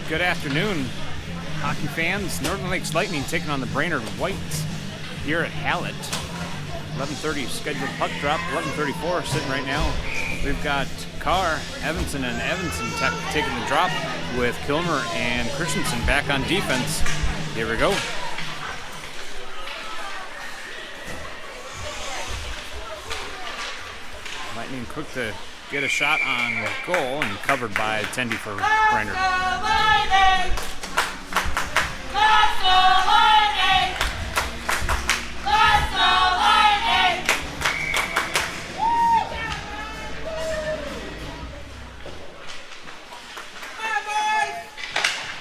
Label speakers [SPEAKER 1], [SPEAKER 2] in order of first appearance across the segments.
[SPEAKER 1] Good afternoon, hockey fans. Northern Lakes Lightning taking on the Brainerd White here at Halstead. 11:30 scheduled puck drop. 11:34 sitting right now. We've got Carr, Evanson, and Evanson taking the drop with Kilmer and Christensen back on defense. Here we go. Lightning quick to get a shot on goal and covered by Tendy for Brainerd.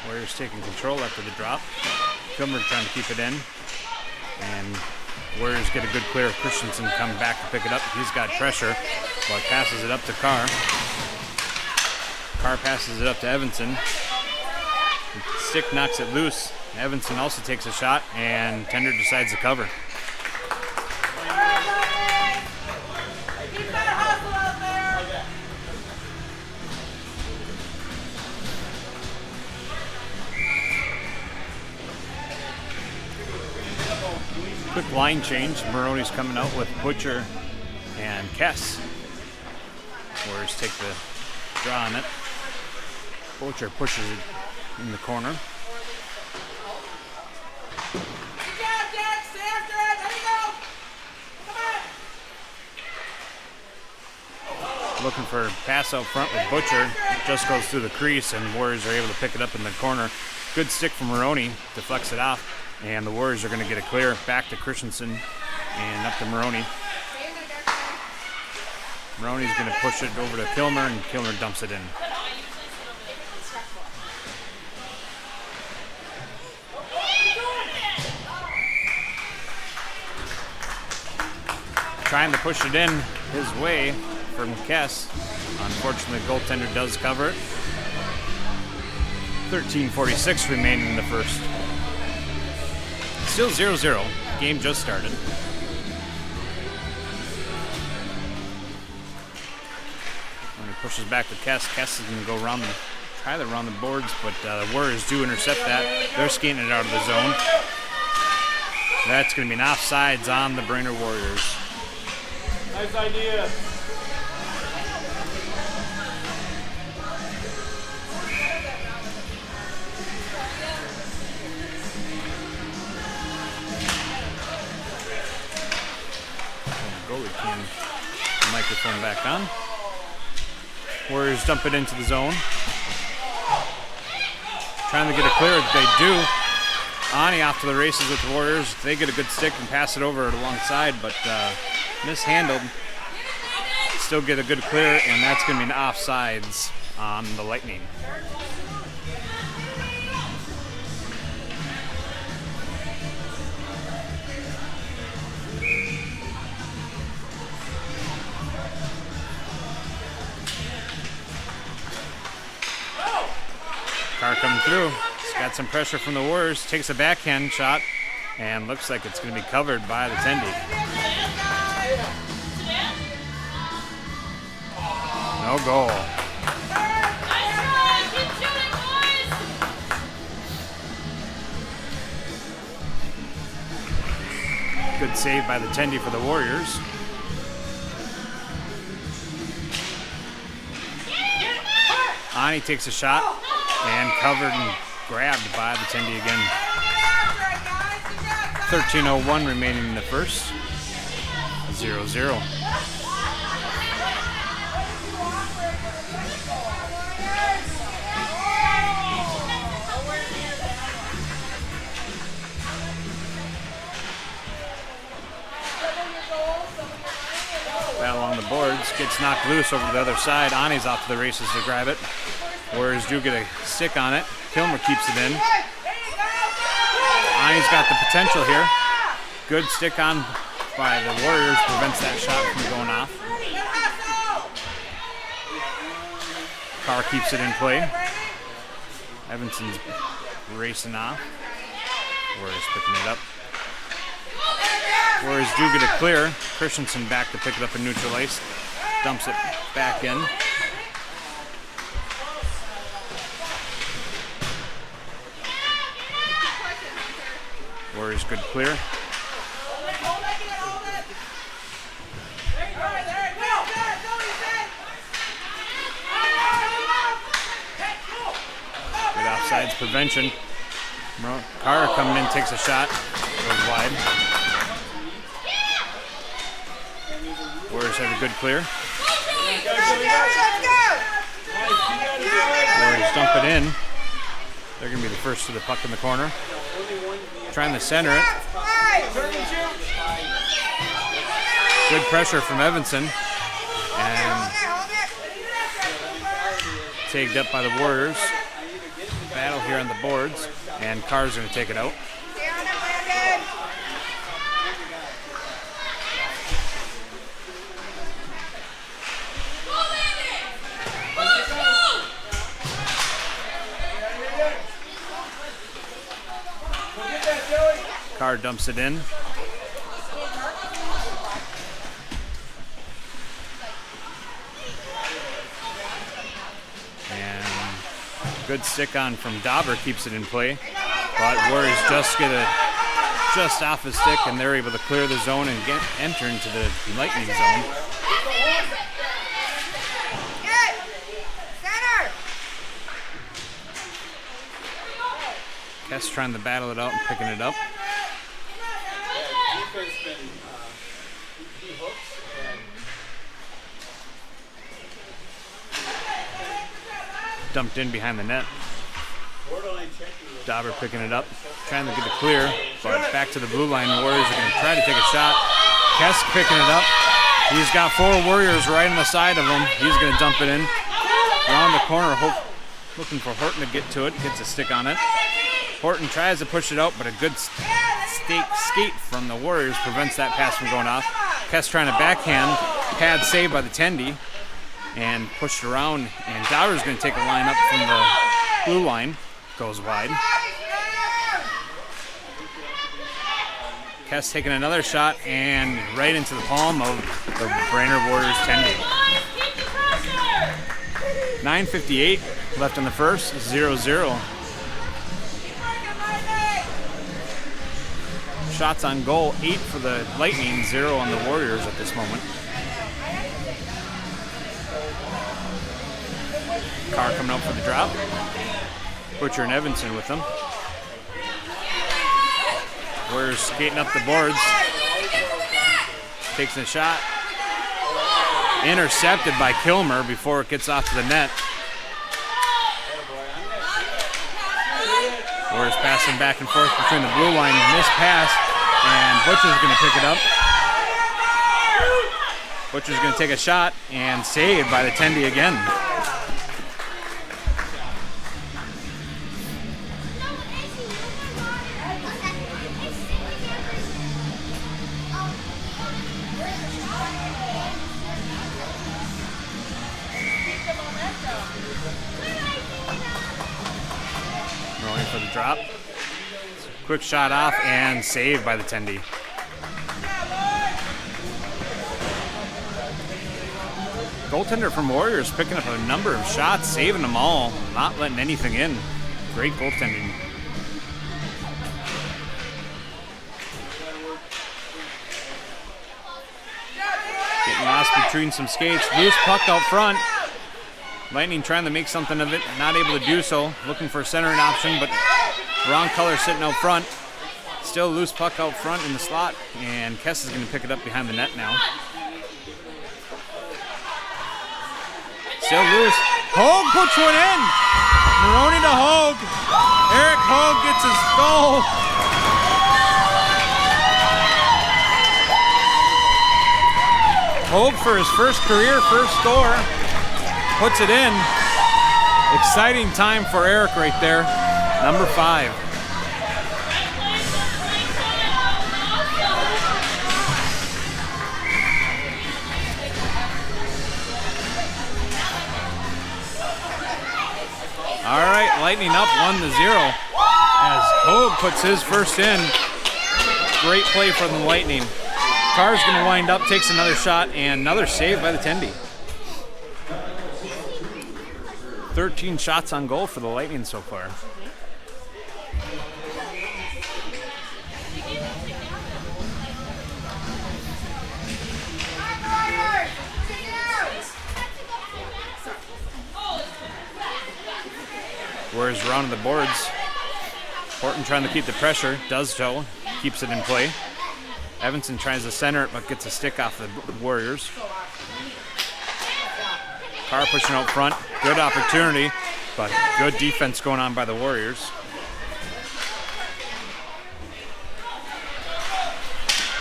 [SPEAKER 1] Warriors taking control after the drop. Kilmer trying to keep it in. And Warriors get a good clear. Christensen come back to pick it up. He's got pressure, but passes it up to Carr. Carr passes it up to Evanson. Stick knocks it loose. Evanson also takes a shot, and Tender decides to cover. Quick line change. Moroni's coming out with Butcher and Kes. Warriors take the draw on it. Butcher pushes it in the corner. Looking for a pass out front with Butcher. Just goes through the crease, and Warriors are able to pick it up in the corner. Good stick from Moroni, deflects it off. And the Warriors are going to get a clear back to Christensen and up to Moroni. Moroni's going to push it over to Kilmer, and Kilmer dumps it in. Trying to push it in his way from Kes. Unfortunately, the goaltender does cover it. 13:46 remaining in the first. Still 0-0. Game just started. When he pushes back to Kes, Kes is going to go around the, try to run the boards, but the Warriors do intercept that. They're skating it out of the zone. That's going to be an offsides on the Brainerd Warriors.
[SPEAKER 2] Nice idea.
[SPEAKER 1] Goalie can the microphone back on. Warriors dump it into the zone. Trying to get it clear. They do. Ani off to the races with the Warriors. They get a good stick and pass it over alongside, but mishandled. Still get a good clear, and that's going to be an offsides on the Lightning. Carr coming through. He's got some pressure from the Warriors. Takes a backhand shot, and looks like it's going to be covered by the Tendy. No goal. Good save by the Tendy for the Warriors. Ani takes a shot. And covered and grabbed by the Tendy again. 13:01 remaining in the first. 0-0. That along the boards. Gets knocked loose over to the other side. Ani's off to the races to grab it. Warriors do get a stick on it. Kilmer keeps it in. Ani's got the potential here. Good stick on by the Warriors. Prevents that shot from going off. Carr keeps it in play. Evanson's racing off. Warriors picking it up. Warriors do get it clear. Christensen back to pick it up in neutral ice. Dumps it back in. Warriors good clear. Good offsides prevention. Carr coming in, takes a shot, goes wide. Warriors have a good clear. Warriors dump it in. They're going to be the first to the puck in the corner. Trying to center it. Good pressure from Evanson. And tagged up by the Warriors. Battle here on the boards. And Carr's going to take it out. Carr dumps it in. And good stick on from Dawber keeps it in play. But Warriors just get it just off his stick, and they're able to clear the zone and enter into the Lightning zone. Kes trying to battle it out and picking it up. Dumped in behind the net. Dawber picking it up, trying to get it clear, but back to the blue line. The Warriors are going to try to take a shot. Kes picking it up. He's got 4 Warriors right on the side of him. He's going to dump it in. Around the corner, looking for Horton to get to it. Gets a stick on it. Horton tries to push it out, but a good skate from the Warriors prevents that pass from going off. Kes trying to backhand. Pad saved by the Tendy. And pushed around. And Dawber's going to take a line up from the blue line. Goes wide. Kes taking another shot and right into the palm of the Brainerd Warriors Tendy. 9:58 left in the first, 0-0. Shots on goal, 8 for the Lightning, 0 on the Warriors at this moment. Carr coming up for the drop. Butcher and Evanson with them. Warriors skating up the boards. Takes a shot. Intercepted by Kilmer before it gets off to the net. Warriors passing back and forth between the blue line. Missed pass. And Butcher's going to pick it up. Butcher's going to take a shot and saved by the Tendy again. Moroni for the drop. Quick shot off and saved by the Tendy. Goaltender from Warriors picking up a number of shots, saving them all, not letting anything in. Great goaltending. Getting lost between some skates. Loose puck out front. Lightning trying to make something of it, not able to do so. Looking for a centering option, but wrong color sitting out front. Still loose puck out front in the slot, and Kes is going to pick it up behind the net now. Still loose. Hoag puts one in. Moroni to Hoag. Erik Hoag gets his goal. Hoag for his first score. Puts it in. Exciting time for Erik right there. Number 5. All right, Lightning up 1-0 as Hoag puts his first in. Great play from the Lightning. Carr's going to wind up, takes another shot, and another save by the Tendy. 13 shots on goal for the Lightning so far. Warriors rounding the boards. Horton trying to keep the pressure, does so, keeps it in play. Evanson tries to center it, but gets a stick off the Warriors. Carr pushing out front, good opportunity, but good defense going on by the Warriors.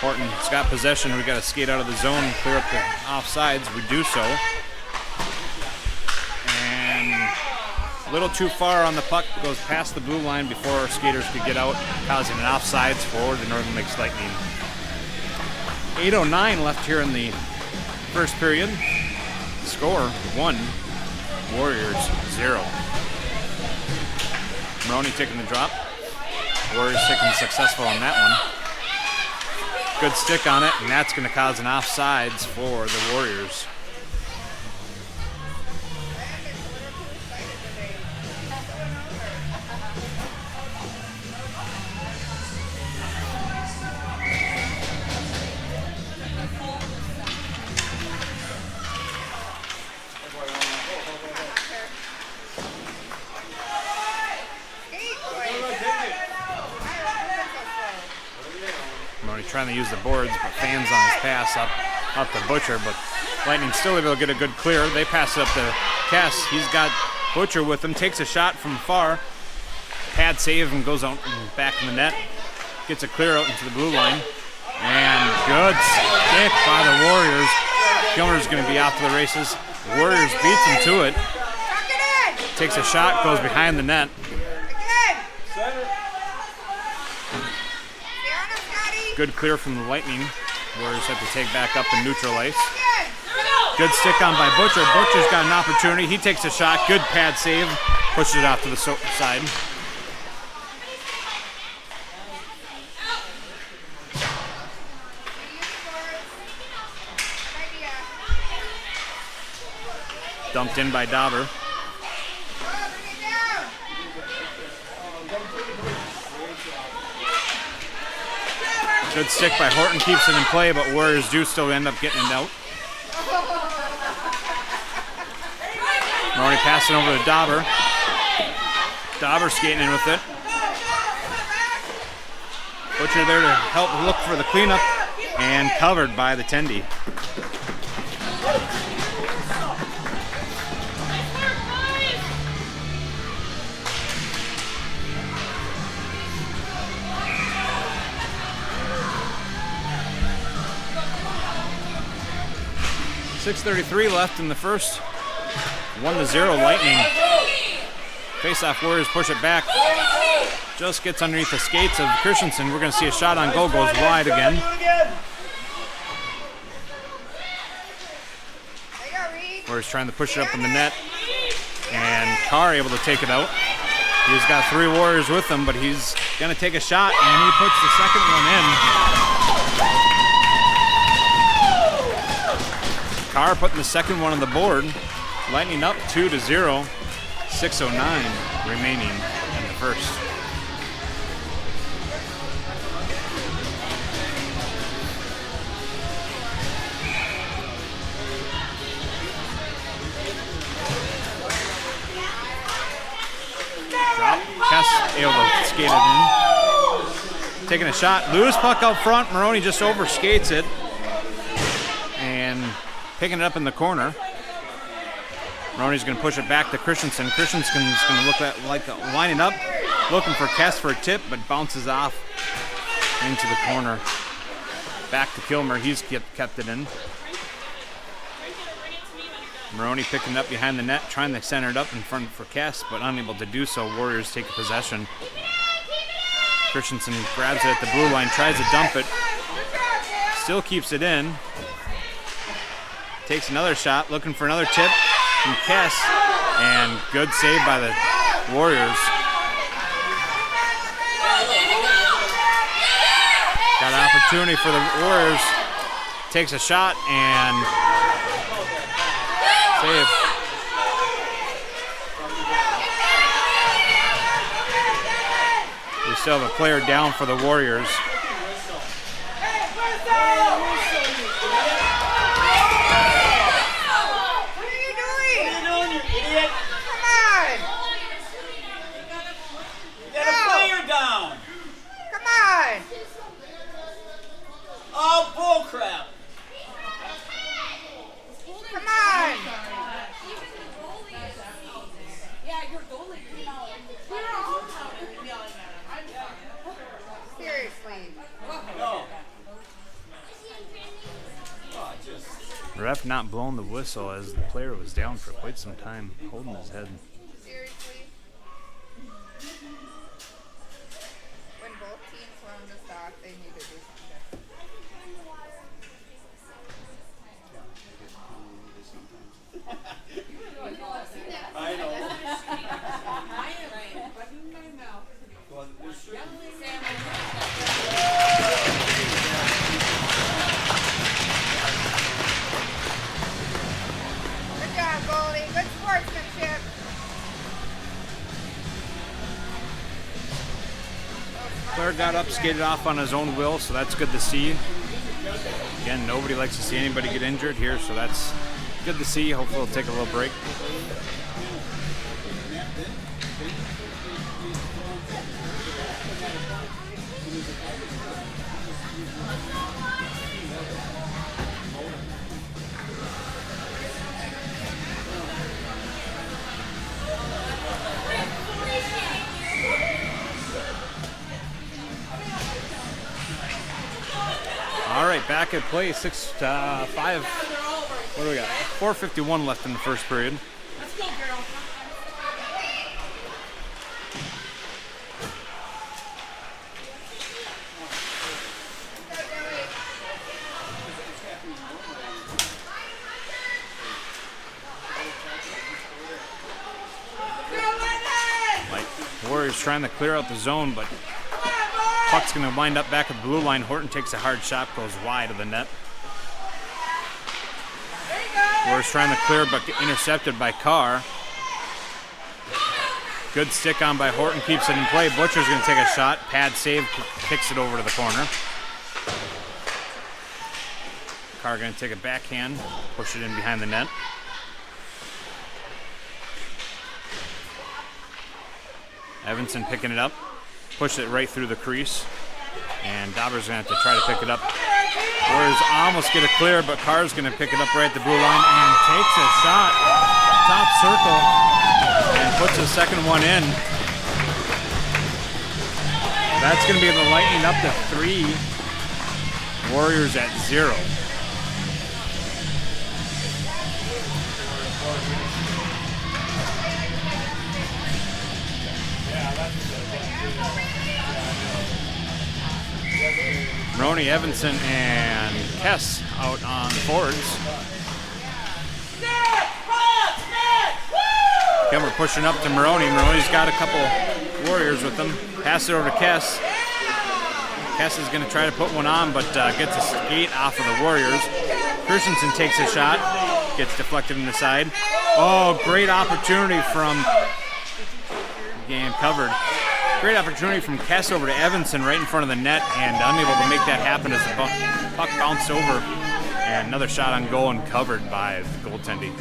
[SPEAKER 1] Horton's got possession. We got to skate out of the zone and clear up the offsides. We do so. And a little too far on the puck, goes past the blue line before our skaters could get out, causing an offsides for the Northern Lakes Lightning. 8:09 left here in the first period. Score 1, Warriors 0. Moroni taking the drop. Warriors taking successful on that one. Good stick on it, and that's going to cause an offsides for the Warriors. Trying to use the boards, but fans on his pass up to Butcher, but Lightning still able to get a good clear. They pass it up to Kes. He's got Butcher with him, takes a shot from far. Pad save and goes out and back in the net. Gets a clear out into the blue line. And good stick by the Warriors. Kilmer's going to be off to the races. Warriors beats him to it. Takes a shot, goes behind the net. Good clear from the Lightning. Warriors have to take back up and neutral ice. Good stick on by Butcher. Butcher's got an opportunity. He takes a shot. Good pad save. Pushes it off to the side. Dumped in by Dawber. Good stick by Horton, keeps it in play, but Warriors do still end up getting it out. Moroni passing over to Dawber. Dawber skating in with it. Butcher there to help look for the cleanup, and covered by the Tendy. .6:33 left in the first. 1-0 Lightning. Face-off Warriors push it back. Just gets underneath the skates of Christensen. We're going to see a shot on goal, goes wide again. Warriors trying to push it up in the net. And Carr able to take it out. He's got 3 Warriors with him, but he's going to take a shot, and he puts the second one in. Carr putting the second one on the board. Lightning up 2-0. 6:09 remaining in the first. Drop. Kes able to skate it in. Taking a shot. Loose puck out front. Moroni just overskates it. And picking it up in the corner. Moroni's going to push it back to Christensen. Christensen's going to look like lining up, looking for Kes for a tip, but bounces off into the corner. Back to Kilmer. He's kept it in. Moroni picking it up behind the net, trying to center it up in front for Kes, but unable to do so. Warriors take possession. Christensen grabs it at the blue line, tries to dump it. Still keeps it in. Takes another shot, looking for another tip from Kes, and good save by the Warriors. Got an opportunity for the Warriors. Takes a shot and save. We still have a player down for the Warriors. ref not blowing the whistle as the player was down for quite some time, holding his head.
[SPEAKER 3] Seriously? When both teams were on the stock, they need to do something.
[SPEAKER 2] I know.
[SPEAKER 3] Good job, goalie. Good sportsmanship.
[SPEAKER 1] Player got up, skated off on his own will, so that's good to see. Again, nobody likes to see anybody get injured here, so that's good to see. Hopefully we'll take a little break. All right, back at play, 6-5. What do we got? 4:51 left in the first period.
[SPEAKER 4] Let's go, girl.
[SPEAKER 1] Like, Warriors trying to clear out the zone, but puck's going to wind up back at the blue line. Horton takes a hard shot, goes wide of the net. Warriors trying to clear, but get intercepted by Carr. Good stick on by Horton, keeps it in play. Butcher's going to take a shot. Pad save, kicks it over to the corner. Carr going to take a backhand, push it in behind the net. Evanson picking it up, push it right through the crease, and Dawber's going to have to try to pick it up. Warriors almost get it clear, but Carr's going to pick it up right at the blue line and takes a shot, top circle, and puts the second one in. That's going to be the Lightning up to 3. Warriors at 0. Moroni, Evanson, and Kes out on the forwards. Kilmer pushing up to Moroni. Moroni's got a couple Warriors with him. Pass it over to Kes. Kes is going to try to put one on, but gets a skate off of the Warriors. Christensen takes a shot, gets deflected in the side. Oh, great opportunity from game covered. Great opportunity from Kes over to Evanson right in front of the net, and unable to make that happen as the puck bounced over. And another shot on goal and covered by the goaltending.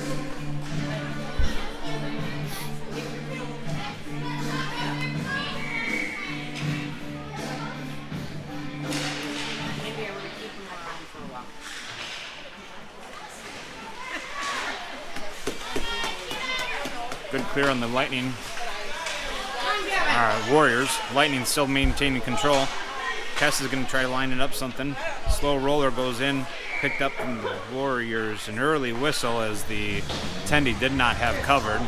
[SPEAKER 1] Good clear on the Lightning. Warriors. Lightning still maintaining control. Kes is going to try to line it up something. Slow roller goes in, picked up from the Warriors. An early whistle as the attendee did not have covered.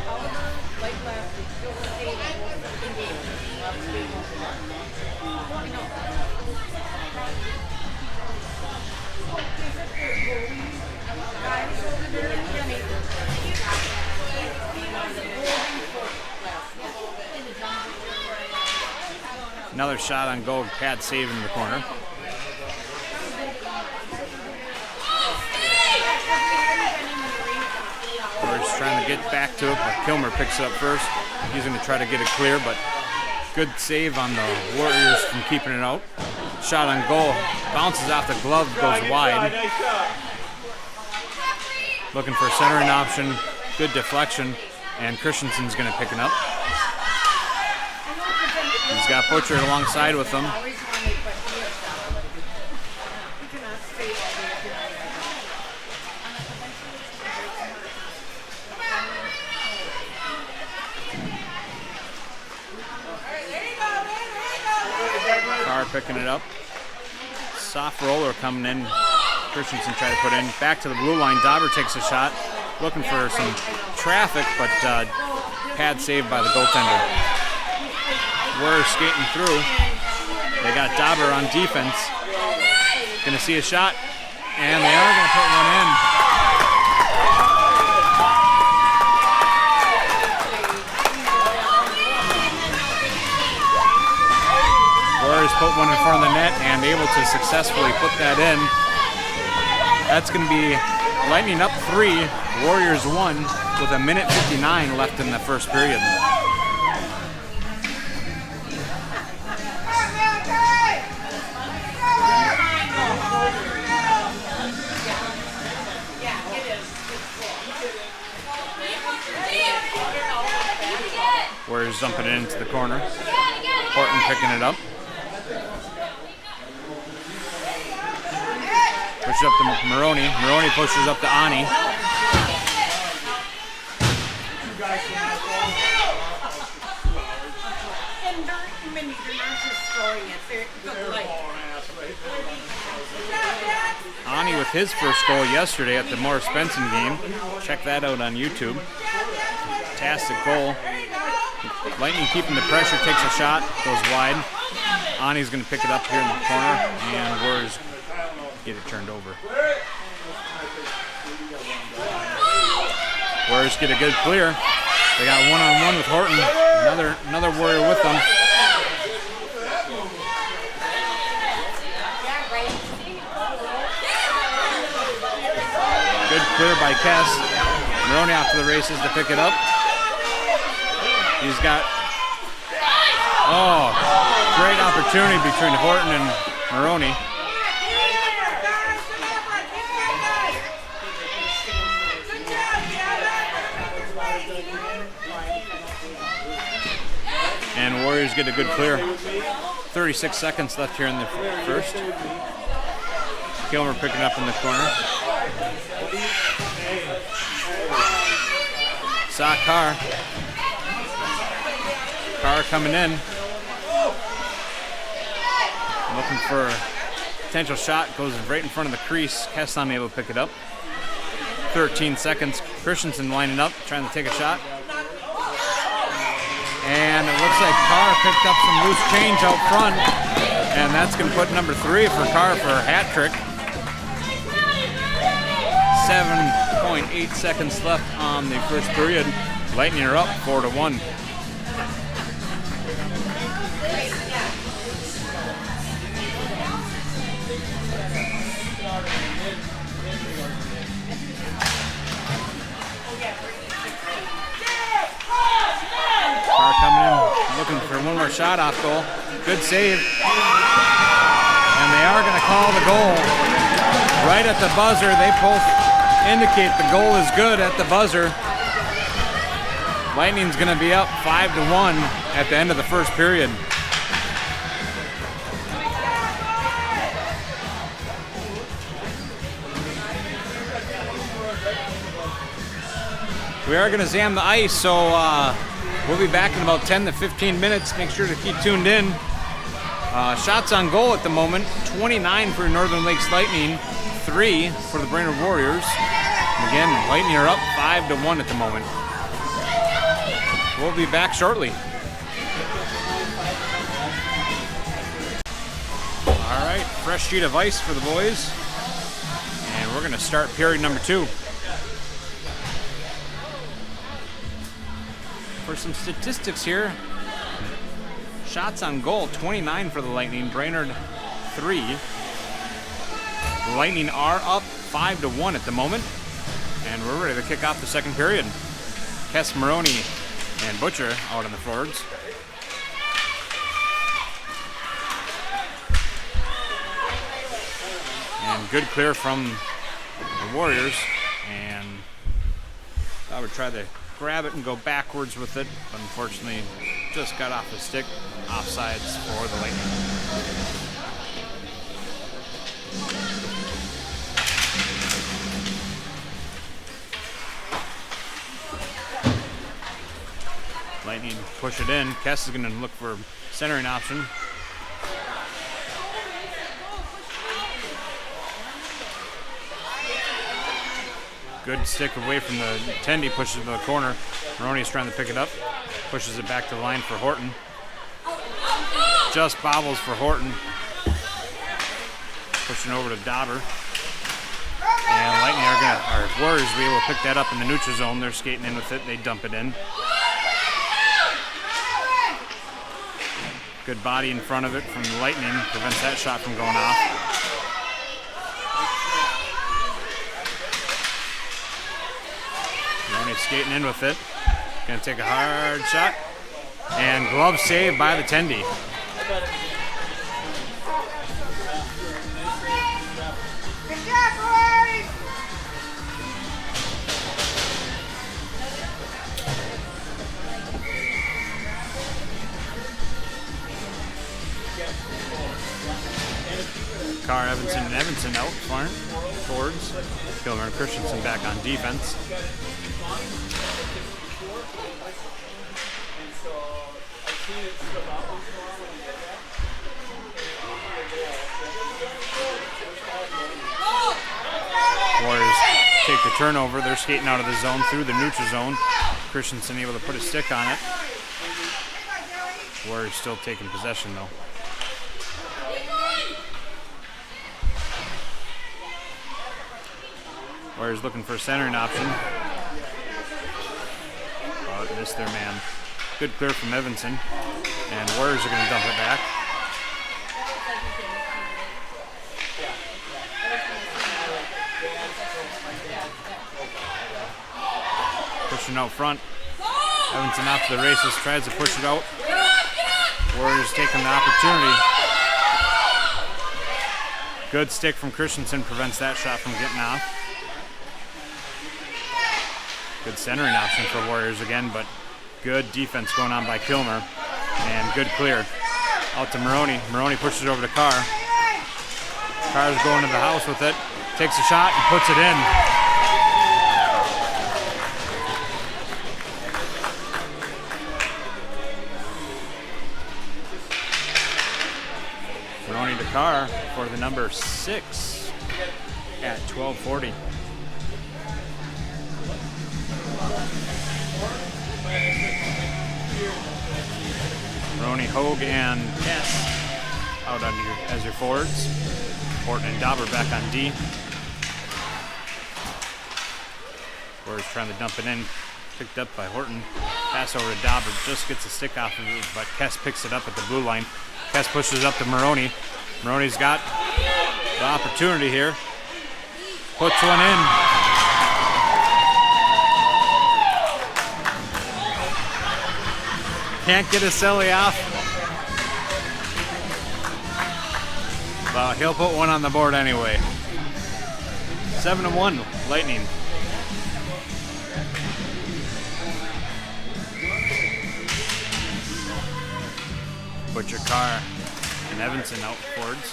[SPEAKER 1] Another shot on goal, pad save in the corner. Warriors trying to get back to it, but Kilmer picks it up first. He's going to try to get it clear, but good save on the Warriors from keeping it out. Shot on goal, bounces off the glove, goes wide. Looking for a centering option, good deflection, and Christensen's going to pick it up. He's got Butcher alongside with him. Carr picking it up. Soft roller coming in. Christensen tried to put in. Back to the blue line. Dawber takes a shot. Looking for some traffic, but pad saved by the goaltender. We're skating through. They got Dawber on defense. Gonna see a shot, and they are gonna put one in. Warriors put one in front of the net and able to successfully put that in. That's gonna be Lightning up 3, Warriors 1, with 1:59 left in the first period. Warriors dumping it into the corner. Horton picking it up. Pushes up to Moroni. Moroni pushes up to Ani. Ani with his first goal yesterday at the Morris Benson game. Check that out on YouTube. Fantastic goal. Lightning keeping the pressure, takes a shot, goes wide. Ani's going to pick it up here in the corner, and Warriors get it turned over. Warriors get a good clear. They got one-on-one with Horton. Another Warrior with them. Good clear by Kes. Moroni off to the races to pick it up. He's got, great opportunity between Horton and Moroni. And Warriors get a good clear. 36 seconds left here in the first. Kilmer picking up in the corner. Saw Carr. Carr coming in. Looking for a potential shot. Goes right in front of the crease. Kes unable to pick it up. 13 seconds. Christensen lining up, trying to take a shot. And it looks like Carr picked up some loose change out front. And that's going to put number 3 for Carr for a hat trick. 7.8 seconds left on the first period. Lightning are up 4-1. Carr coming in, looking for one more shot off goal. Good save. And they are going to call the goal right at the buzzer. They both indicate the goal is good at the buzzer. Lightning's going to be up 5-1 at the end of the first period. We are going to zam the ice, so we'll be back in about 10 to 15 minutes. Make sure to keep tuned in. Shots on goal at the moment, 29 for Northern Lakes Lightning, 3 for the Brainerd Warriors. And again, Lightning are up 5-1 at the moment. We'll be back shortly. All right, fresh sheet of ice for the boys. And we're going to start period number 2. For some statistics here, shots on goal, 29 for the Lightning, Brainerd 3. The Lightning are up 5-1 at the moment, and we're ready to kick off the second period. Kes, Moroni, and Butcher out on the forwards. And good clear from the Warriors, and I would try to grab it and go backwards with it, but unfortunately just got off the stick. Offsides for the Lightning. Lightning push it in. Kes is going to look for centering option. Good stick away from the Tendy, pushes it to the corner. Moroni's trying to pick it up, pushes it back to the line for Horton. Just bobbles for Horton. Pushing over to Dawber. And Lightning our Warriors will be able to pick that up in the neutral zone. They're skating in with it. They dump it in. Good body in front of it from the Lightning. Prevents that shot from going off. Moroni skating in with it. Gonna take a hard shot. And glove save by the Tendy. Carr, Evanson, and Evanson out front, forwards. Kilmer and Christensen back on defense. Warriors take the turnover. They're skating out of the zone through the neutral zone. Christensen able to put a stick on it. Warriors still taking possession though. Warriors looking for a centering option. Oh, it missed their man. Good clear from Evanson. And Warriors are going to dump it back. Pushing out front. Evanson off to the races, tries to push it out. Warriors taking the opportunity. Good stick from Christensen prevents that shot from getting off. Good centering option for Warriors again, but good defense going on by Kilmer. And good clear. Out to Moroni. Moroni pushes it over to Carr. Carr's going to the house with it. Takes a shot and puts it in. Moroni to Carr for the number 6 at 12:40. Moroni, Hoag, and Kes out as your forwards. Horton and Dawber back on D. Warriors trying to dump it in. Picked up by Horton. Pass over to Dawber. Just gets a stick off of it, but Kes picks it up at the blue line. Kes pushes up to Moroni. Moroni's got the opportunity here. Puts one in. Can't get a celly off. Well, he'll put one on the board anyway. 7-1, Lightning. Butcher, Carr, and Evanson out forwards.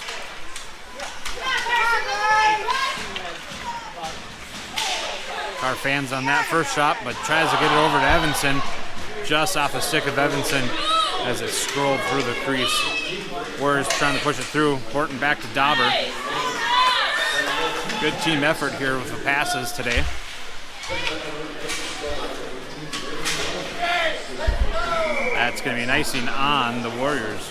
[SPEAKER 1] Carr fans on that first shot, but tries to get it over to Evanson. Just off the stick of Evanson as it scrolled through the crease. Warriors trying to push it through. Horton back to Dawber. Good team effort here with the passes today. That's going to be an icing on the Warriors.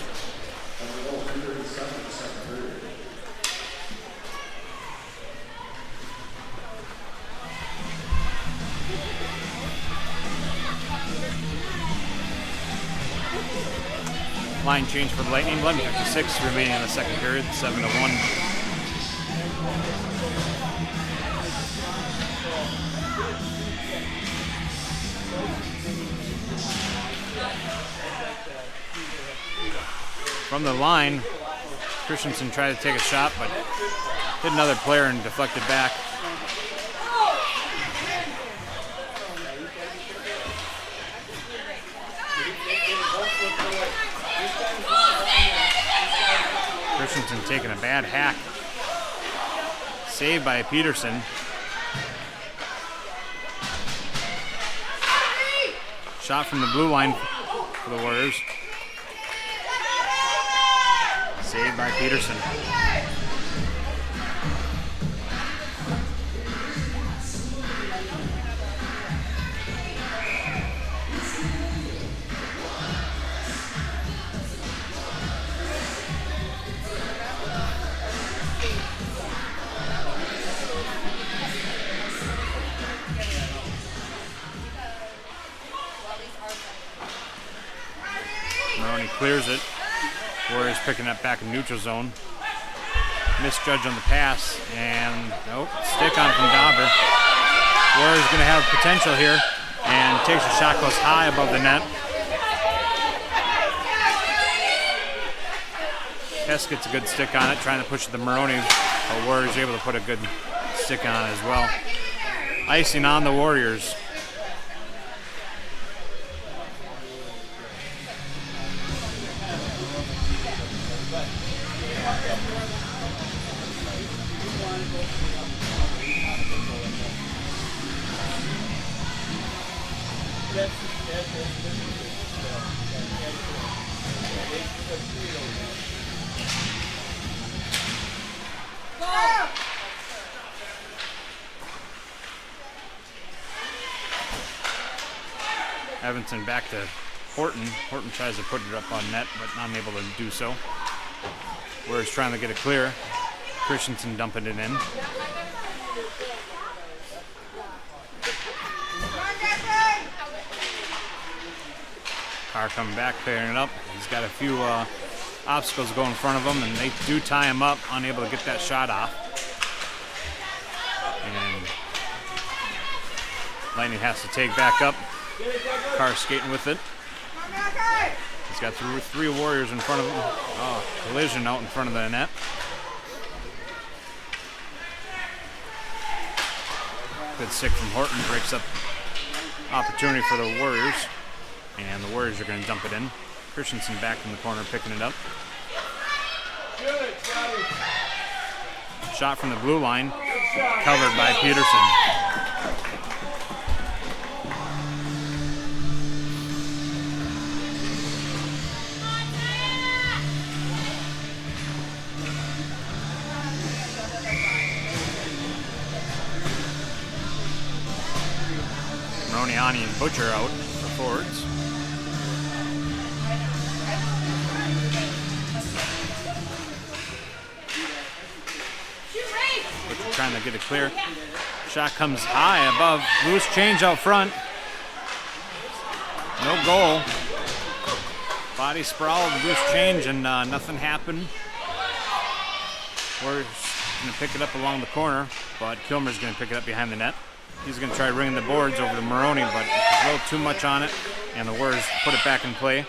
[SPEAKER 1] Line change for the Lightning. 11:56 remaining in the second period. 7-1. From the line, Christensen tried to take a shot, but hit another player and deflected back. Christensen taking a bad hack. Saved by Peterson. Shot from the blue line for the Warriors. Saved by Peterson. Finally clears it. Warriors picking up back in neutral zone. Misjudge on the pass, and nope, stick on from Dawber. Warriors going to have potential here, and takes a shot, goes high above the net. Kes gets a good stick on it, trying to push the Moroni, but Warriors able to put a good stick on it as well. Icing on the Warriors. Evanson back to Horton. Horton tries to put it up on net, but not able to do so. Warriors trying to get it clear. Christensen dumping it in. Carr coming back, pairing it up. He's got a few obstacles going in front of him, and they do tie him up, unable to get that shot off. And Lightning has to take back up. Carr skating with it. He's got three Warriors in front of him. Oh, collision out in front of the net. Good stick from Horton, breaks up opportunity for the Warriors. And the Warriors are going to dump it in. Christensen back in the corner, picking it up. Shot from the blue line, covered by Peterson. Moroni and Butcher out for forwards. Butcher trying to get it clear. Shot comes high above. Loose change out front. No goal. Body sprawled, loose change, and nothing happened. We're going to pick it up along the corner, but Kilmer's going to pick it up behind the net. He's going to try ringing the boards over to Moroni, but a little too much on it, and the Warriors put it back in play. And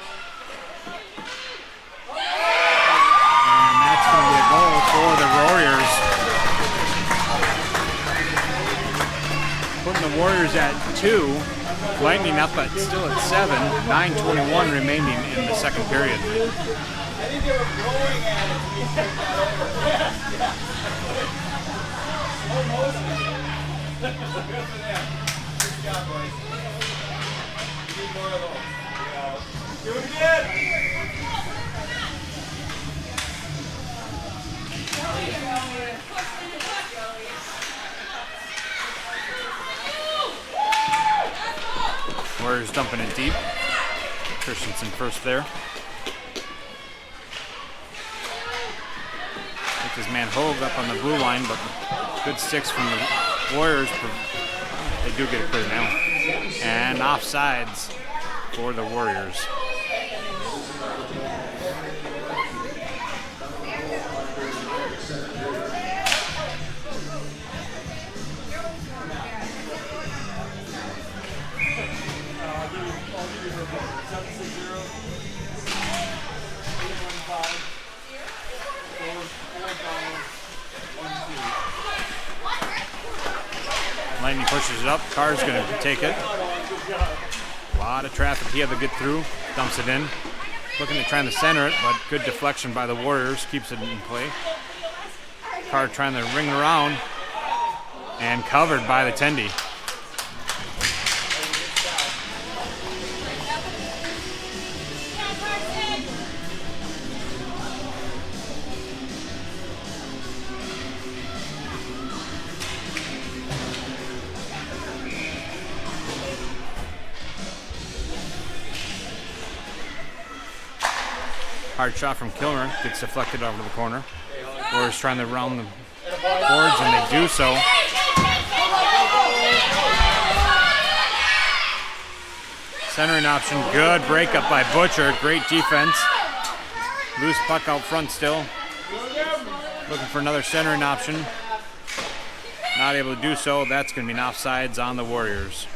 [SPEAKER 1] that's going to be a goal for the Warriors. Putting the Warriors at 2, Lightning up at still at 7, 9:21 remaining in the second period.
[SPEAKER 2] I think they were blowing at it when you took that over. Slow motion. Good for them. Good job, boys. We need more of those. Yeah. Do it again.
[SPEAKER 1] Warriors dumping it deep. Christensen first there. With his man Hoag up on the blue line, but good sticks from the Warriors. They do get it clear now. And offsides for the Warriors. Lightning pushes it up. Carr's going to take it. A lot of traffic he had to get through. Dumps it in. Looking at trying to center it, but good deflection by the Warriors. Keeps it in play. Carr trying to ring around. And covered by the Tendy. Hard shot from Kilmer, gets deflected over the corner. Warriors trying to round the boards, and they do so. Centering option, good breakup by Butcher. Great defense. Loose puck out front still. Looking for another centering option. Not able to do so. That's going to be an offsides on the Warriors.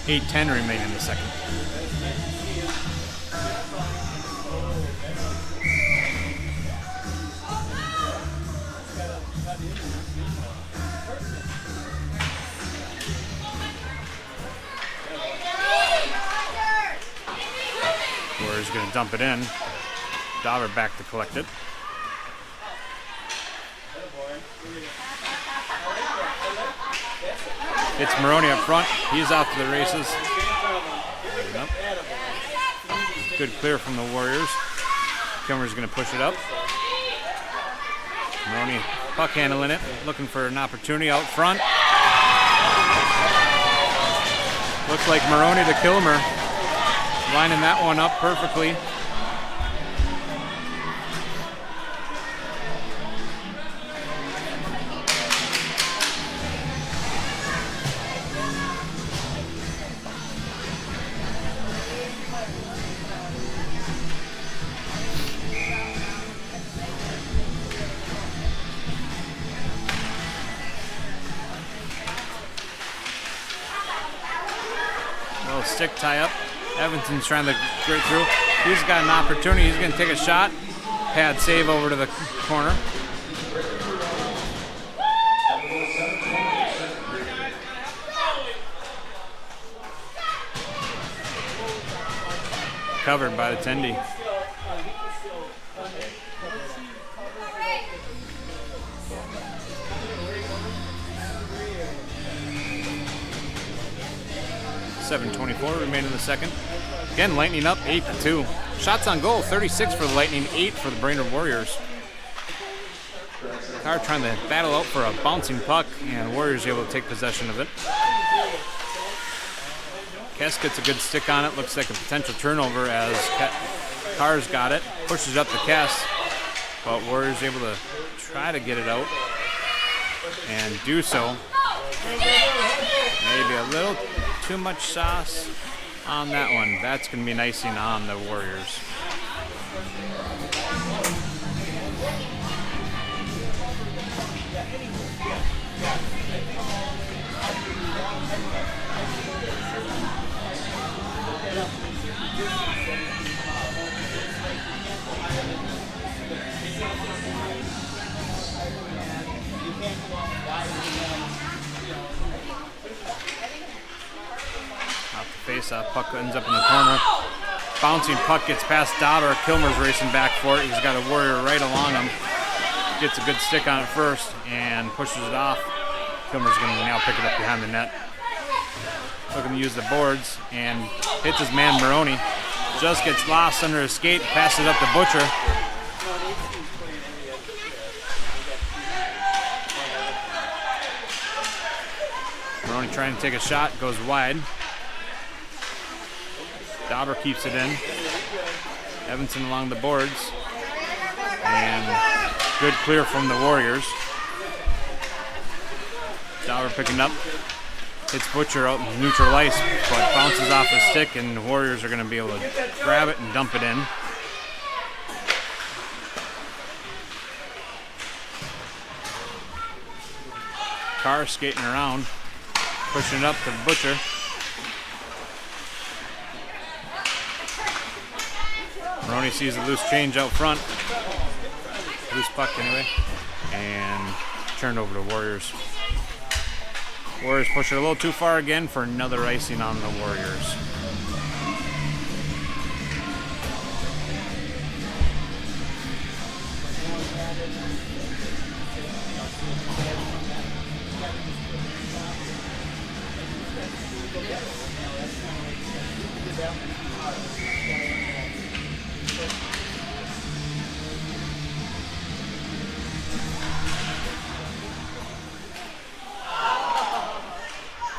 [SPEAKER 1] .8:10 remaining in the second. Warriors going to dump it in. Dawber back to collect it. It's Moroni up front. He's off to the races. Yep. Good clear from the Warriors. Kilmer's going to push it up. Moroni puck handling it. Looking for an opportunity out front. Looks like Moroni to Kilmer. Lining that one up perfectly. Little stick tie up. Evanson's trying to break through. He's got an opportunity. He's going to take a shot. Pad save over to the corner. Covered by the Tendy. .7:24 remaining in the second. Again, Lightning up 8-2. Shots on goal, 36 for the Lightning, 8 for the Brainerd Warriors. Carr trying to battle out for a bouncing puck, and Warriors able to take possession of it. Kes gets a good stick on it. Looks like a potential turnover as Carr's got it. Pushes up to Kes, but Warriors able to try to get it out and do so. Maybe a little too much sauce on that one. That's going to be an icing on the Warriors. Face-off puck ends up in the corner. Bouncing puck gets past Dawber. Kilmer's racing back for it. He's got a Warrior right along him. Gets a good stick on it first and pushes it off. Kilmer's going to now pick it up behind the net. Looking to use the boards and hits his man Moroni. Just gets lost under his skate. Passes it up to Butcher. Moroni trying to take a shot. Goes wide. Dawber keeps it in. Evanson along the boards. And good clear from the Warriors. Dawber picking up. Hits Butcher out in neutral ice, but bounces off his stick, and the Warriors are going to be able to grab it and dump it in. Carr skating around, pushing it up to Butcher. Moroni sees a loose change out front. Loose puck anyway. And turned over to Warriors. Warriors push it a little too far again for another icing on the Warriors.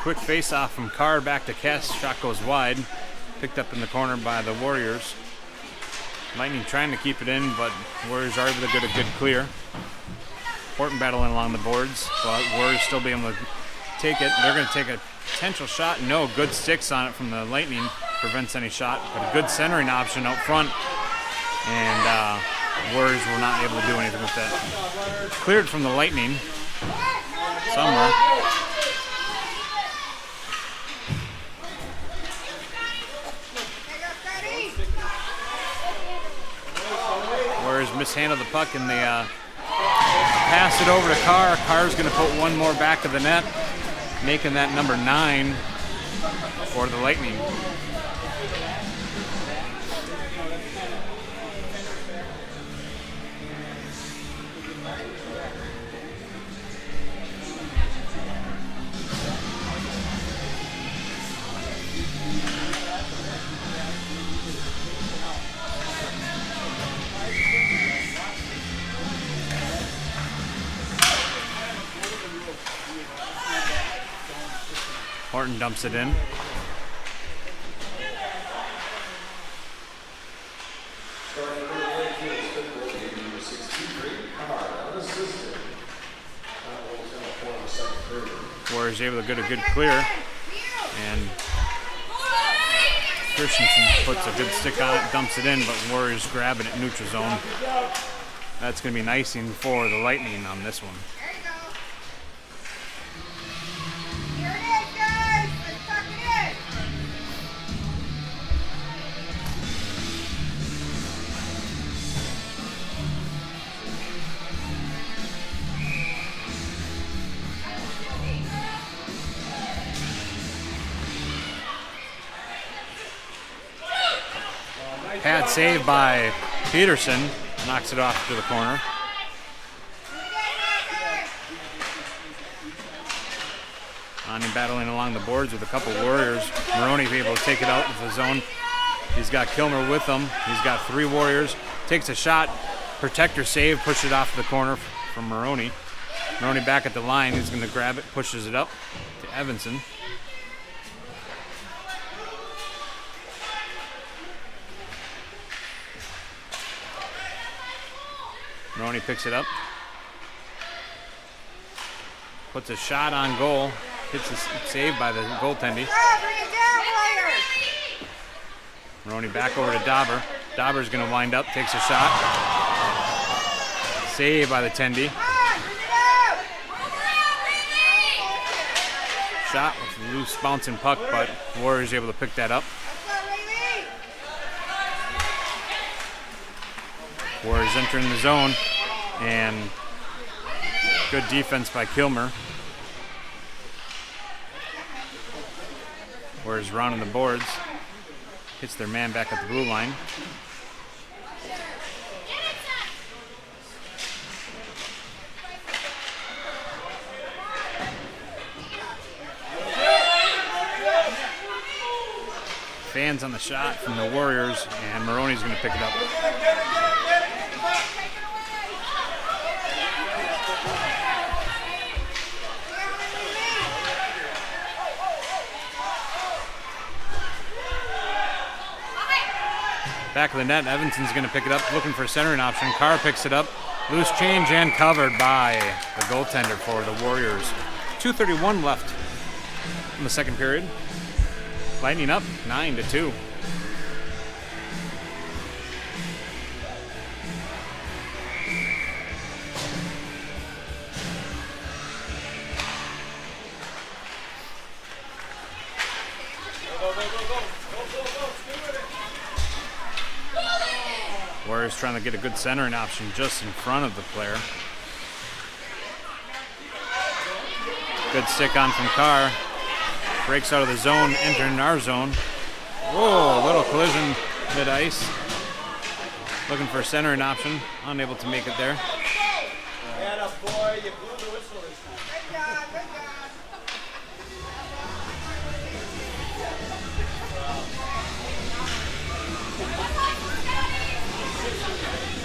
[SPEAKER 1] Quick face-off from Carr back to Kes. Shot goes wide. Picked up in the corner by the Warriors. Lightning trying to keep it in, but Warriors are able to get a good clear. Horton battling along the boards, but Warriors still be able to take it. They're going to take a potential shot. No, good sticks on it from the Lightning. Prevents any shot, but a good centering option out front. And Warriors were not able to do anything with that. Cleared from the Lightning somewhere. Warriors mishandled the puck and they pass it over to Carr. Carr's going to put one more back of the net, making that number 9 for the Lightning. Horton dumps it in. Warriors able to get a good clear, and Christensen puts a good stick on it, dumps it in, but Warriors grabbing it neutral zone. That's going to be an icing for the Lightning on this one. Pad save by Peterson, knocks it off to the corner. On and battling along the boards with a couple Warriors. Moroni able to take it out of the zone. He's got Kilmer with him. He's got 3 Warriors. Takes a shot, protector save, push it off the corner from Moroni. Moroni back at the line. He's going to grab it, pushes it up to Evanson. Moroni picks it up, puts a shot on goal, gets a save by the goaltender. Moroni back over to Dawber. Dawber's going to wind up, takes a shot. Save by the Tendy. Shot with a loose bouncing puck, but Warriors able to pick that up. Warriors entering the zone, and good defense by Kilmer. Warriors rounding the boards. Hits their man back at the blue line. Fans on the shot from the Warriors, and Moroni's going to pick it up. Back of the net, Evanson's going to pick it up, looking for a centering option. Carr picks it up, loose change and covered by the goaltender for the Warriors. 2:31 left in the second period. Lightning up 9-2. Warriors trying to get a good centering option just in front of the player. Good stick on from Carr. Breaks out of the zone, entering our zone. Whoa, little collision mid-ice. Looking for a centering option. Unable to make it there.
[SPEAKER 2] Boy, you blew the whistle this time.
[SPEAKER 3] Good job, good job.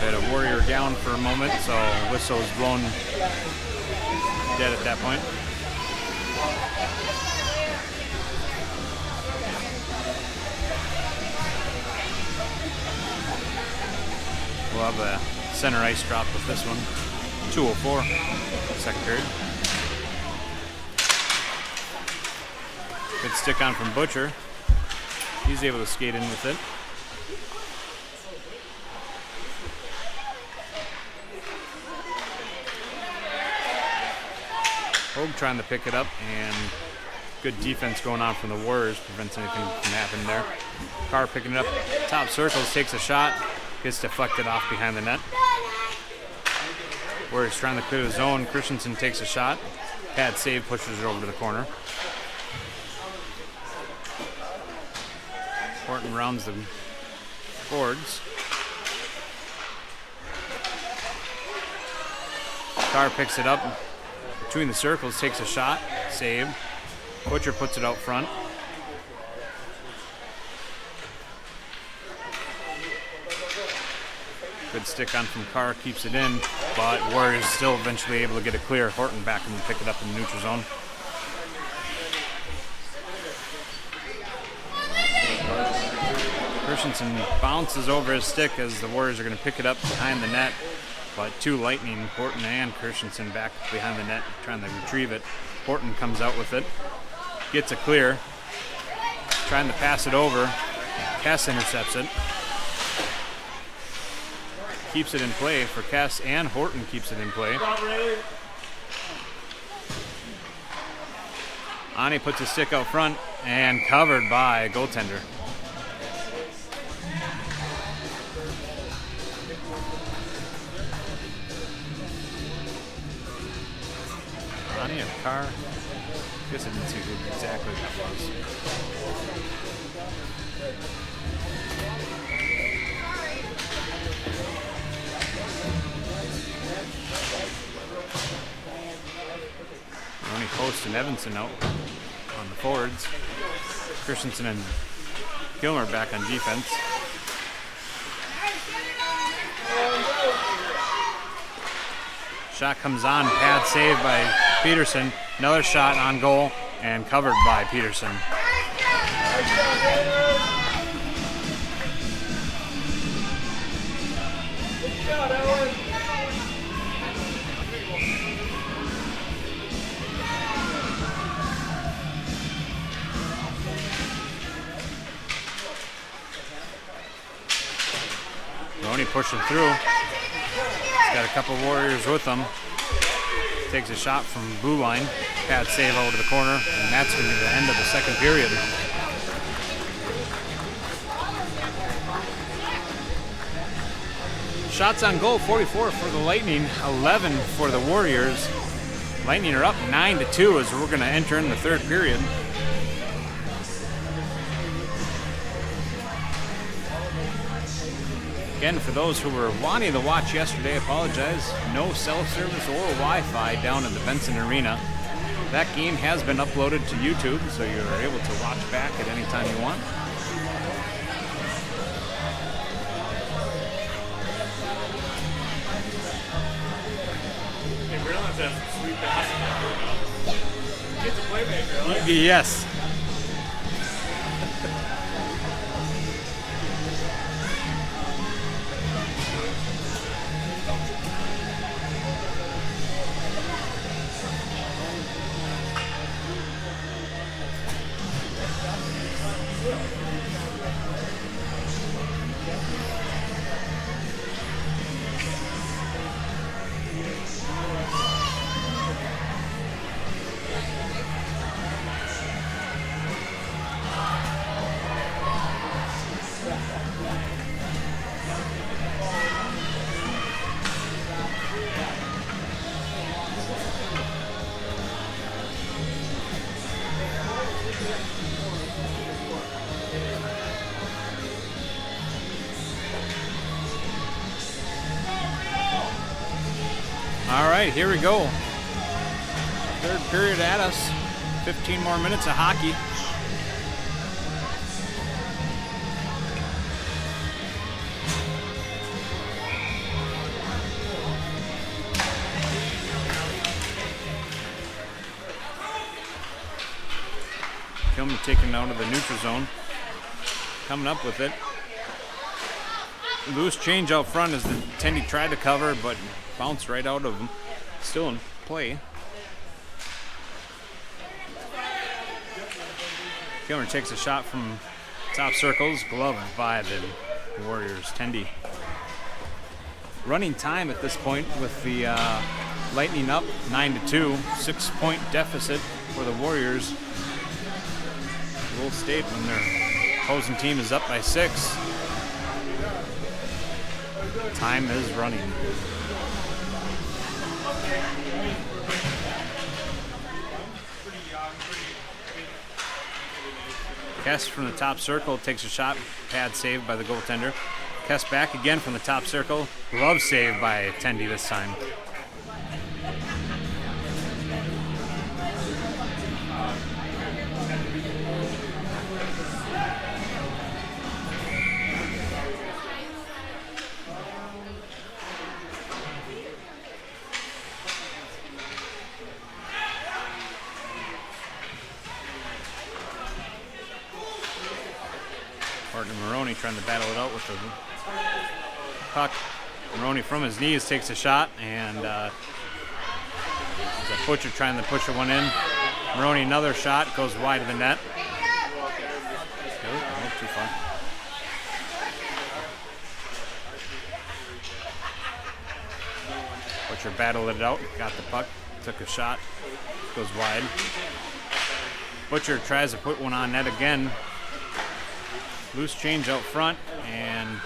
[SPEAKER 1] Had a Warrior down for a moment, so whistle was blown dead at that point. We'll have a center ice drop with this one. 2:04, second period. Good stick on from Butcher. He's able to skate in with it. Hoag trying to pick it up, and good defense going on from the Warriors, prevents anything from happening there. Carr picking it up, top circles, takes a shot, gets deflected off behind the net. Warriors trying to clear the zone. Christensen takes a shot. Pad save, pushes it over to the corner. Horton rounds the boards. Carr picks it up between the circles, takes a shot, save. Butcher puts it out front. Good stick on from Carr, keeps it in, but Warriors still eventually able to get it clear. Horton back and pick it up in the neutral zone. Christensen bounces over his stick as the Warriors are going to pick it up behind the net, but two Lightning, Horton and Christensen, back behind the net trying to retrieve it. Horton comes out with it, gets it clear, trying to pass it over. Kes intercepts it. Keeps it in play for Kes, and Horton keeps it in play. Ani puts his stick out front and covered by a goaltender. Ani or Carr? I guess I didn't see who exactly that was. Moroni Post and Evanson out on the forwards. Christensen and Kilmer back on defense. Shot comes on, pad saved by Peterson. Another shot on goal and covered by Peterson.
[SPEAKER 2] Good shot, Owen.
[SPEAKER 1] Moroni pushing through. He's got a couple Warriors with him. Takes a shot from blue line. Pad save over to the corner, and that's going to be the end of the second period. Shots on goal, 44 for the Lightning, 11 for the Warriors. Lightning are up 9-2 as we're going to enter in the third period. Again, for those who were wanting to watch yesterday, apologize. No cell service or Wi-Fi down at the Benson Arena. That game has been uploaded to YouTube, so you're able to watch back at any time you want.
[SPEAKER 2] Hey, Braylen has some sweet basketball. He's a playmaker, right?
[SPEAKER 1] Yes. All right, here we go. Third period at us. 15 more minutes of hockey. Kilmer taken out of the neutral zone. Coming up with it. Loose change out front as the Tendy tried to cover, but bounced right out of him. still in play. Kilmer takes a shot from top circles, gloved by the Warriors. Tendy. Running time at this point with the Lightning up 9-2, 6-point deficit for the Warriors. Will State when their opposing team is up by 6. Time is running. Kes from the top circle takes a shot, pad saved by the goaltender. Kes back again from the top circle, glove saved by Tendy this time. Moroni trying to battle it out with the puck. Moroni from his knees takes a shot, and Butcher trying to push one in. Moroni another shot, goes wide of the net. Not too far. Butcher battled it out, got the puck, took a shot, goes wide. Butcher tries to put one on net again. Loose change out front, and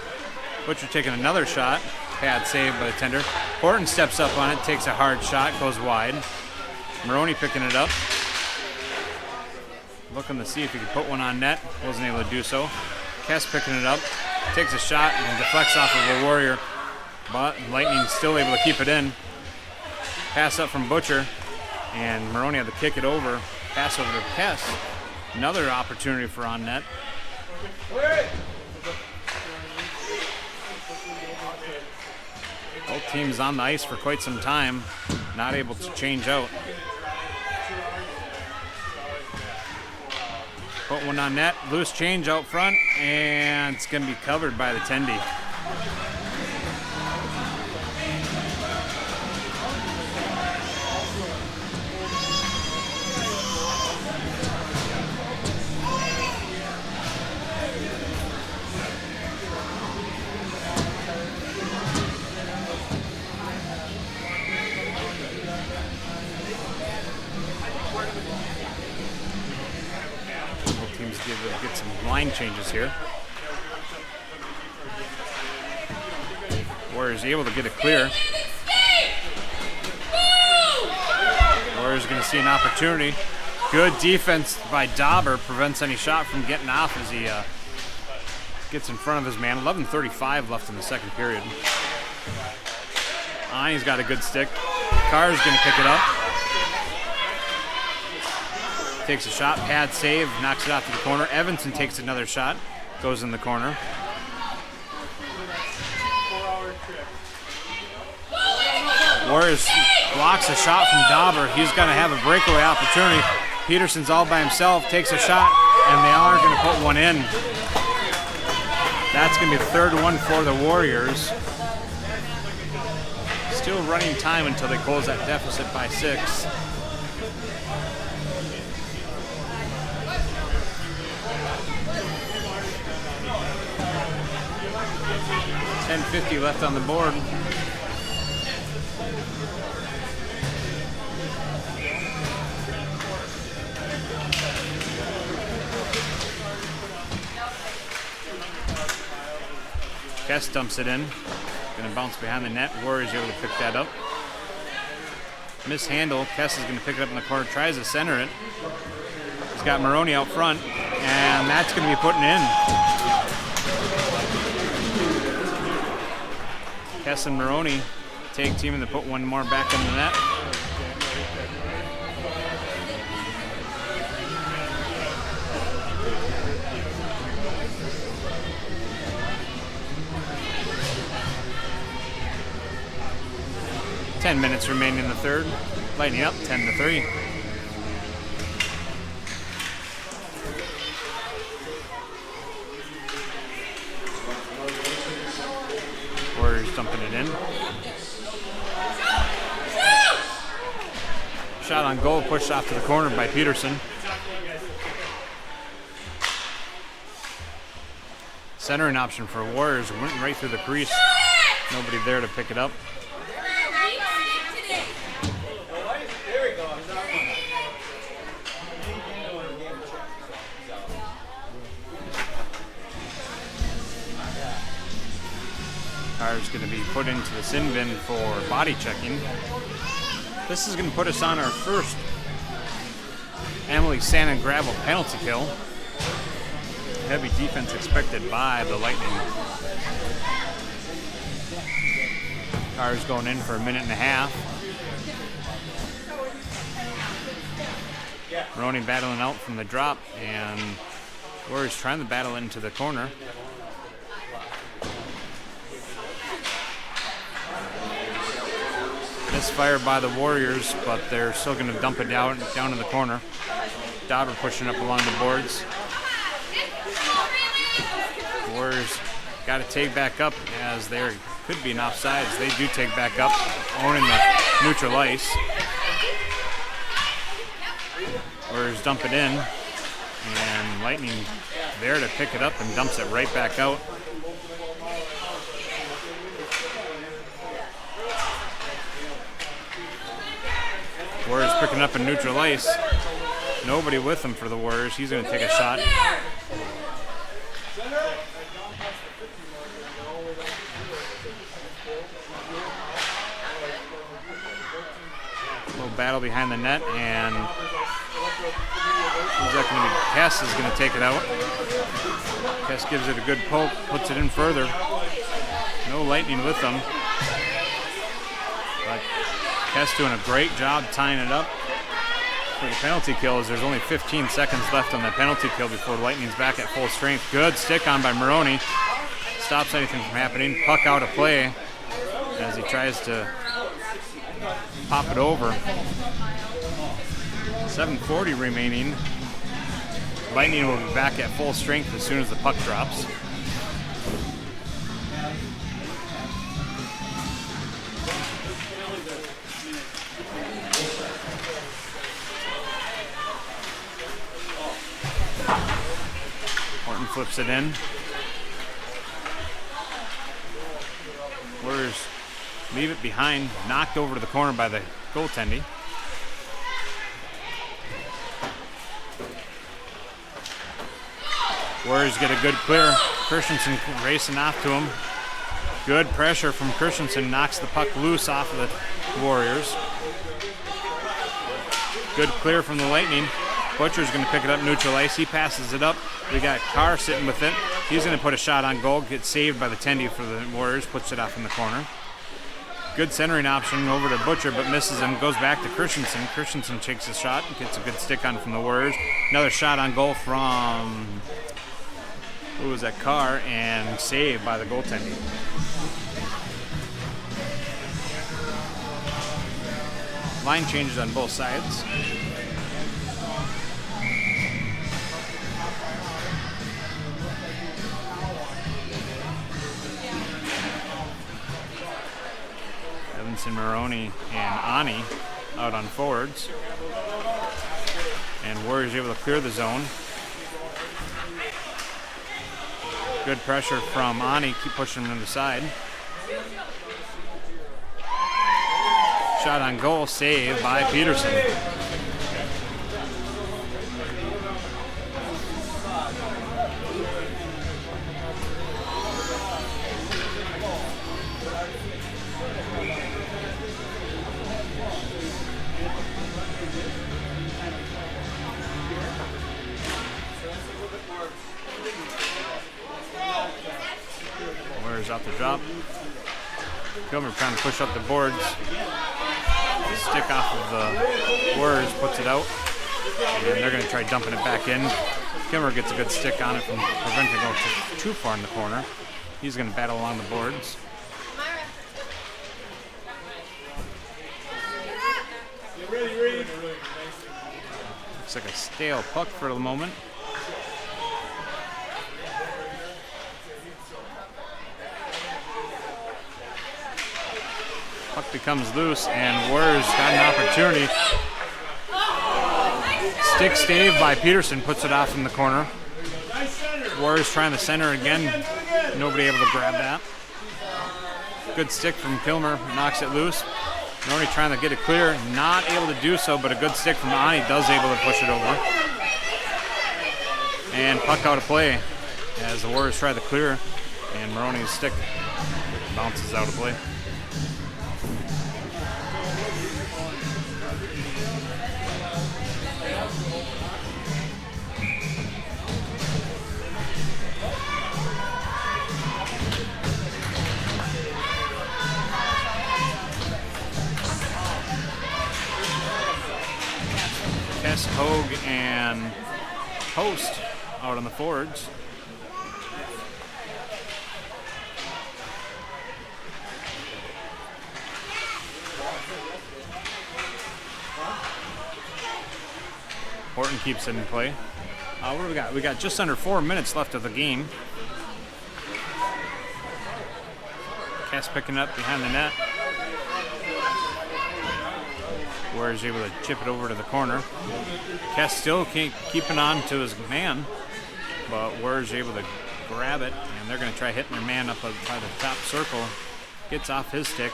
[SPEAKER 1] Butcher taking another shot. Pad saved by the tender. Horton steps up on it, takes a hard shot, goes wide. Moroni picking it up. Looking to see if he could put one on net. Wasn't able to do so. Kes picking it up. Takes a shot and deflects off of a Warrior. But Lightning still able to keep it in. Pass up from Butcher. And Moroni had to kick it over. Pass over to Kes. Another opportunity for on net. Both teams on the ice for quite some time, not able to change out. Put one on net, loose change out front, and it's going to be covered by the Tendy. Get some line changes here. Warriors able to get it clear. Warriors going to see an opportunity. Good defense by Dawber, prevents any shot from getting off as he gets in front of his man. 11:35 left in the second period. He's got a good stick. Carr's going to pick it up. Takes a shot, pad save, knocks it out to the corner. Evanson takes another shot, goes in the corner. Warriors blocks a shot from Dawber. He's going to have a breakaway opportunity. Peterson's all by himself, takes a shot, and they are going to put one in. That's going to be the third one for the Warriors. Still running time until they close that deficit by 6. $10.50 left on the board. Kes dumps it in. Going to bounce behind the net. Warriors able to pick that up. Mishandle. Kes is going to pick it up in the corner. Tries to center it. He's got Moroni out front. And that's going to be putting in. Kes and Moroni take team and they put one more back in the net. Ten minutes remaining in the third. Lightning up 10-3. Warriors dumping it in. Shot on goal, pushed off to the corner by Peterson. Centering option for Warriors, went right through the crease. Nobody there to pick it up.
[SPEAKER 2] There we go.
[SPEAKER 1] Car's going to be put into the sin bin for body checking. This is going to put us on our first Emily Sand and Gravel penalty kill. Heavy defense expected by the Lightning. Car's going in for a minute and a half. Moroni battling out from the drop, and Warriors trying to battle into the corner. Misfire by the Warriors, but they're still going to dump it down in the corner. Dawber pushing up along the boards. The Warriors got to take back up as there could be an offsides. They do take back up, owning the neutral ice. Warriors dump it in, and Lightning there to pick it up and dumps it right back out. Warriors picking up in neutral ice. Nobody with him for the Warriors. He's going to take a shot. Little battle behind the net, and who's that going to be? Kes is going to take it out. Kes gives it a good poke, puts it in further. No Lightning with them. But Kes doing a great job tying it up for the penalty kill, as there's only 15 seconds left on that penalty kill before Lightning's back at full strength. Good stick on by Moroni. Stops anything from happening. Puck out of play as he tries to pop it over. 7:40 remaining. Lightning will be back at full strength as soon as the puck drops. Horton flips it in. Warriors leave it behind, knocked over to the corner by the goaltending. Warriors get a good clear. Christensen racing off to him. Good pressure from Christensen, knocks the puck loose off of the Warriors. Good clear from the Lightning. Butcher's going to pick it up neutral ice. He passes it up. We got Carr sitting with it. He's going to put a shot on goal. Gets saved by the tendy for the Warriors. Puts it off in the corner. Good centering option over to Butcher, but misses him. Goes back to Christensen. Christensen takes a shot. Gets a good stick on from the Warriors. Another shot on goal from... who was that? Carr, and saved by the goaltending. Line changes on both sides. Evanson, Moroni, and Ani out on forwards. And Warriors able to clear the zone. Good pressure from Ani, keep pushing him to the side. Shot on goal, saved by Peterson. Off the drop. Kilmer trying to push up the boards. Stick off of the Warriors, puts it out. And they're going to try dumping it back in. Kilmer gets a good stick on it from preventing it going too far in the corner. He's going to battle along the boards. Looks like a stale puck for the moment. Puck becomes loose, and Warriors got an opportunity. Stick stave by Peterson puts it off in the corner. Warriors trying the center again. Nobody able to grab that. Good stick from Kilmer, knocks it loose. Moroni trying to get it clear, not able to do so, but a good stick from Ani does able to push it over. And puck out of play as the Warriors try to clear, and Moroni's stick bounces out of play. Kes, Hoag, and Post out on the forwards. Horton keeps it in play. What do we got? We got just under 4 minutes left of the game. Kes picking up behind the net. Warriors able to chip it over to the corner. Kes still keeping on to his man, but Warriors able to grab it, and they're going to try hitting their man up by the top circle. Gets off his stick,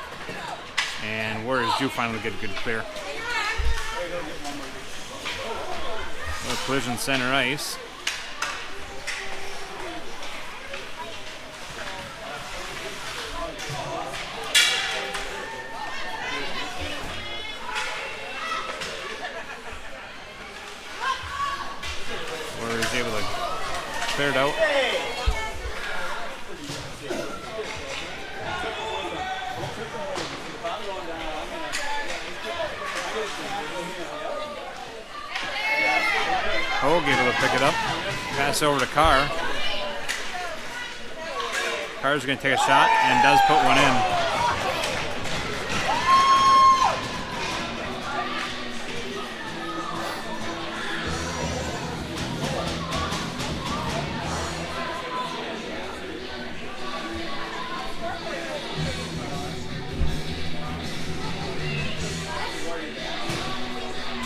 [SPEAKER 1] and Warriors do finally get a good clear. Little collision center ice. Warriors able to clear it out. Hoag able to pick it up. Pass over to Carr. Carr's going to take a shot and does put one in.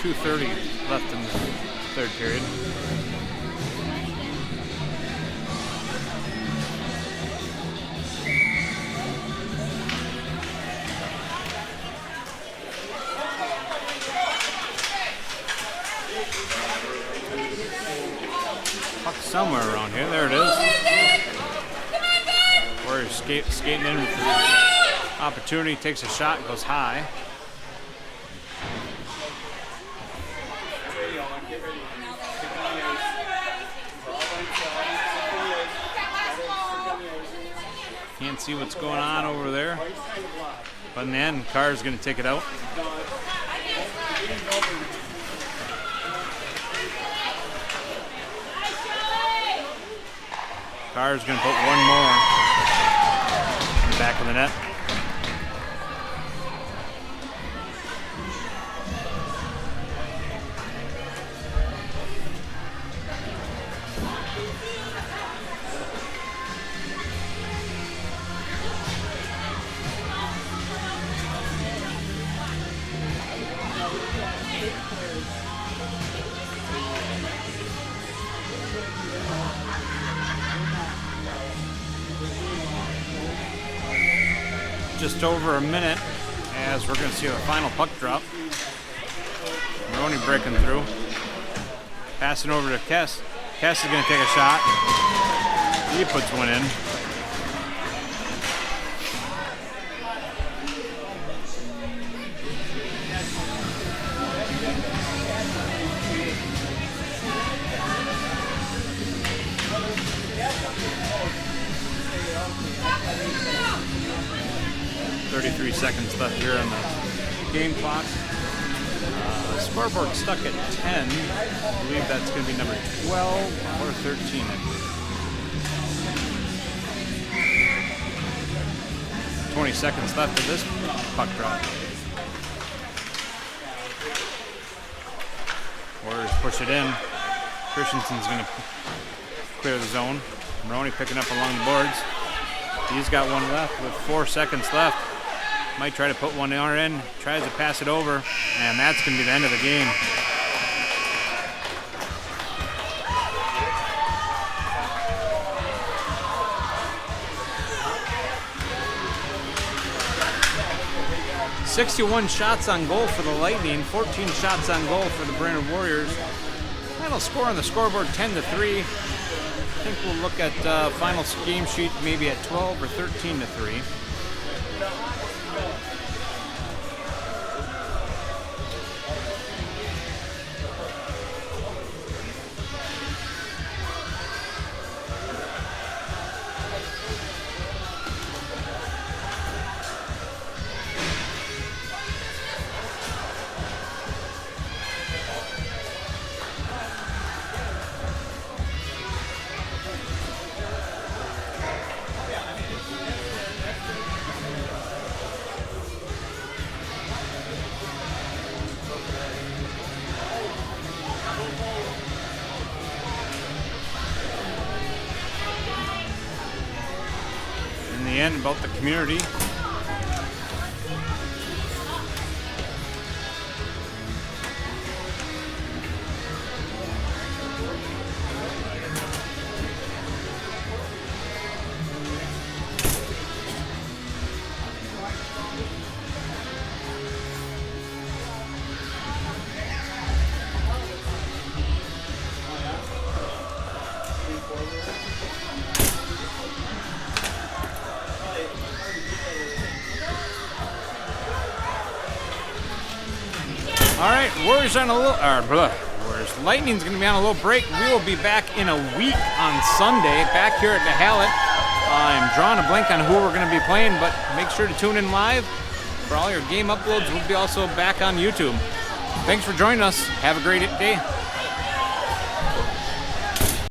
[SPEAKER 1] .230 left in the third period. Puck somewhere around here. There it is. Warriors skating in with the opportunity. Takes a shot, goes high. Can't see what's going on over there. But in the end, Carr's going to take it out. Carr's going to put one more in the back of the net. Just over a minute as we're going to see the final puck drop. Moroni breaking through. Passing over to Kes. Kes is going to take a shot. He puts one in. Seconds left here on the game clock. Scoreboard stuck at 10. I believe that's going to be number 12 or 13. 20 seconds left of this puck drop. Warriors push it in. Christensen's going to clear the zone. Moroni picking up along the boards. He's got one left with 4 seconds left. Might try to put one in, tries to pass it over, and that's going to be the end of the game. 61 shots on goal for the Lightning, 14 shots on goal for the Brainerd Warriors. Final score on the scoreboard, 10-3. I think we'll look at final game sheet maybe at 12 or 13-3. In the end, about the community. All right, Warriors on a little, Warriors. Lightning's going to be on a little break. We will be back in a week on Sunday, back here at the Hallett. I'm drawing a blank on who we're going to be playing, but make sure to tune in live for all your game uploads. We'll be also back on YouTube. Thanks for joining us. Have a great day.